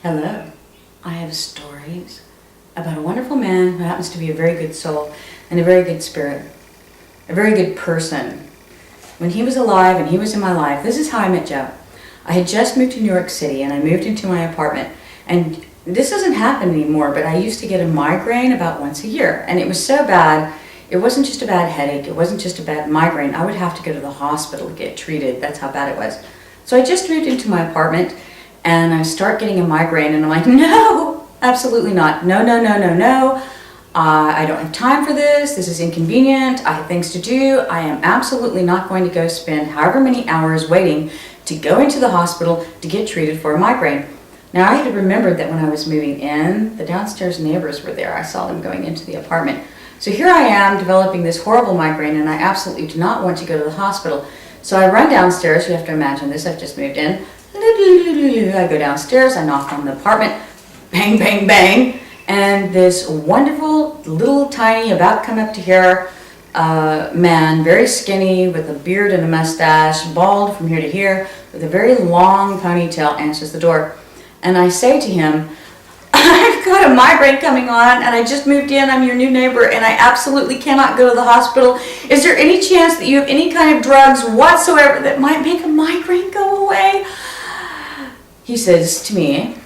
Hello. I have stories about a wonderful man who happens to be a very good soul and a very good spirit, a very good person. When he was alive and he was in my life, this is how I met Joe. I had just moved to New York City and I moved into my apartment, and this doesn't happen anymore, but I used to get a migraine about once a year, and it was so bad. It wasn't just a bad headache, it wasn't just a bad migraine. I would have to go to the hospital to get treated. That's how bad it was. So I just moved into my apartment and I start getting a migraine, and I'm like, no, absolutely not. No, no, no, no, no. I don't have time for this. This is inconvenient. I have things to do. I am absolutely not going to go spend however many hours waiting to go into the hospital to get treated for a migraine. Now, I had remembered that when I was moving in, the downstairs neighbors were there. I saw them going into the apartment. So here I am developing this horrible migraine, and I absolutely do not want to go to the hospital. So I run downstairs. You have to imagine this. I've just moved in. I go downstairs. I knock on the apartment. Bang, bang, bang. And this wonderful, little, tiny, about come up to here man, very skinny, with a beard and a mustache, bald from here to here, with a very long ponytail, answers the door. And I say to him, I've got a migraine coming on, and I just moved in. I'm your new neighbor, and I absolutely cannot go to the hospital. Is there any chance that you have any kind of drugs whatsoever that might make a migraine go away? He says to me,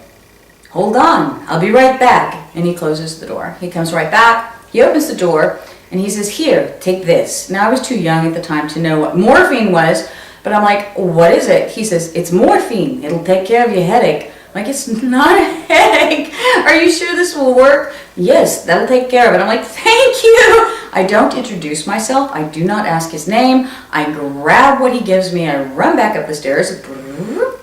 hold on, I'll be right back. And he closes the door. He comes right back, he opens the door, and he says, here, take this. Now, I was too young at the time to know what morphine was, but I'm like, what is it? He says, it's morphine. It'll take care of your headache. I'm like, it's not a headache. Are you sure this will work? Yes, that'll take care of it. I'm like, thank you. I don't introduce myself. I do not ask his name. I grab what he gives me. I run back up the stairs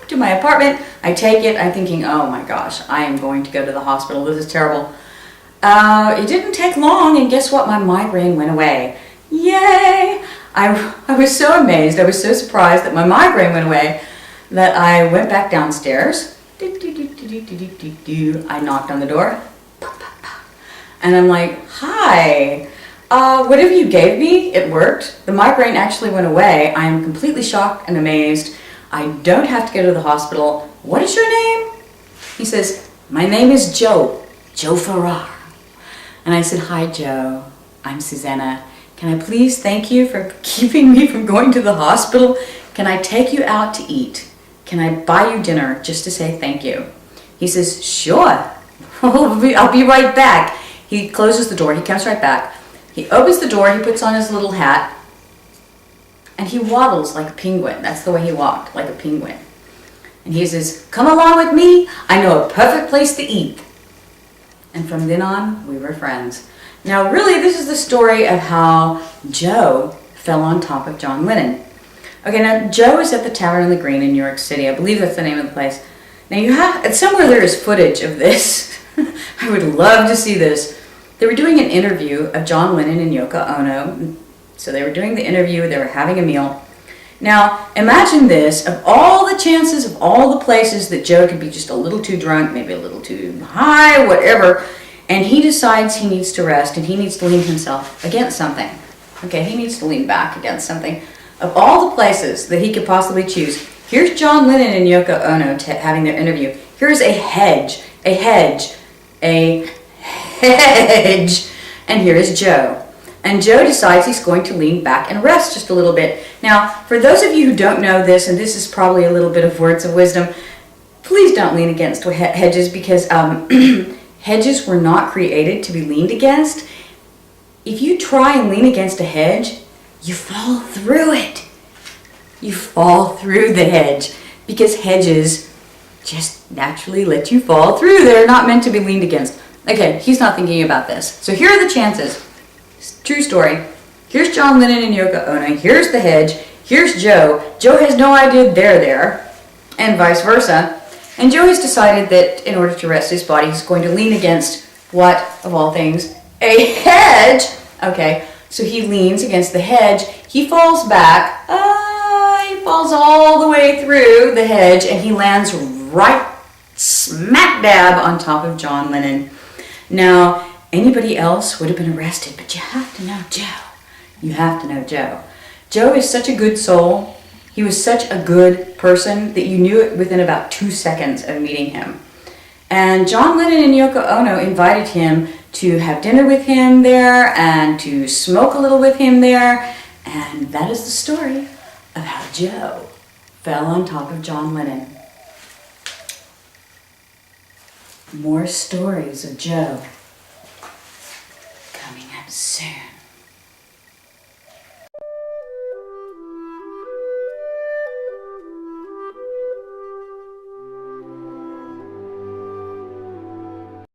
to my apartment. I take it. I'm thinking, oh my gosh, I am going to go to the hospital. This is terrible. It didn't take long, and guess what? My migraine went away. Yay! I was so amazed. I was so surprised that my migraine went away that I went back downstairs. I knocked on the door. And I'm like, hi. Whatever you gave me, it worked. The migraine actually went away. I am completely shocked and amazed. I don't have to go to the hospital. What is your name? He says, my name is Joe Farrar. And I said, hi, Joe. I'm Susanna. Can I please thank you for keeping me from going to the hospital? Can I take you out to eat? Can I buy you dinner just to say thank you? He says, sure. I'll be right back. He closes the door. He comes right back. He opens the door. He puts on his little hat. And he waddles like a penguin. That's the way he walked, like a penguin. And he says, come along with me. I know a perfect place to eat. And from then on, we were friends. Now, really, this is the story of how Joe fell on top of John Lennon. Okay, now, Joe is at the Tavern on the Green in New York City. I believe that's the name of the place. Now, somewhere there is footage of this. I would love to see this. They were doing an interview of John Lennon and Yoko Ono. So they were doing the interview. They were having a meal. Now, imagine this. Of all the chances, of all the places that Joe could be just a little too drunk, maybe a little too high, whatever, and he decides he needs to rest and he needs to lean himself against something. Okay, he needs to lean back against something. Of all the places that he could possibly choose, here's John Lennon and Yoko Ono having their interview. Here's a hedge, and here is Joe. And Joe decides he's going to lean back and rest just a little bit. Now, for those of you who don't know this, and this is probably a little bit of words of wisdom, please don't lean against hedges, because hedges were not created to be leaned against. If you try and lean against a hedge, you fall through it. You fall through the hedge, because hedges just naturally let you fall through. They're not meant to be leaned against. Okay, he's not thinking about this. So here are the chances. True story. Here's John Lennon and Yoko Ono. Here's the hedge. Here's Joe. Joe has no idea they're there, and vice versa. And Joe has decided that in order to rest his body, he's going to lean against what, of all things, a hedge. Okay, so he leans against the hedge. He falls back. He falls all the way through the hedge, and he lands right smack dab on top of John Lennon. Now, anybody else would have been arrested, but you have to know Joe. You have to know Joe. Joe is such a good soul. He was such a good person that you knew it within about 2 seconds of meeting him. And John Lennon and Yoko Ono invited him to have dinner with him there and to smoke a little with him there. And that is the story of how Joe fell on top of John Lennon. More stories of Joe coming up soon.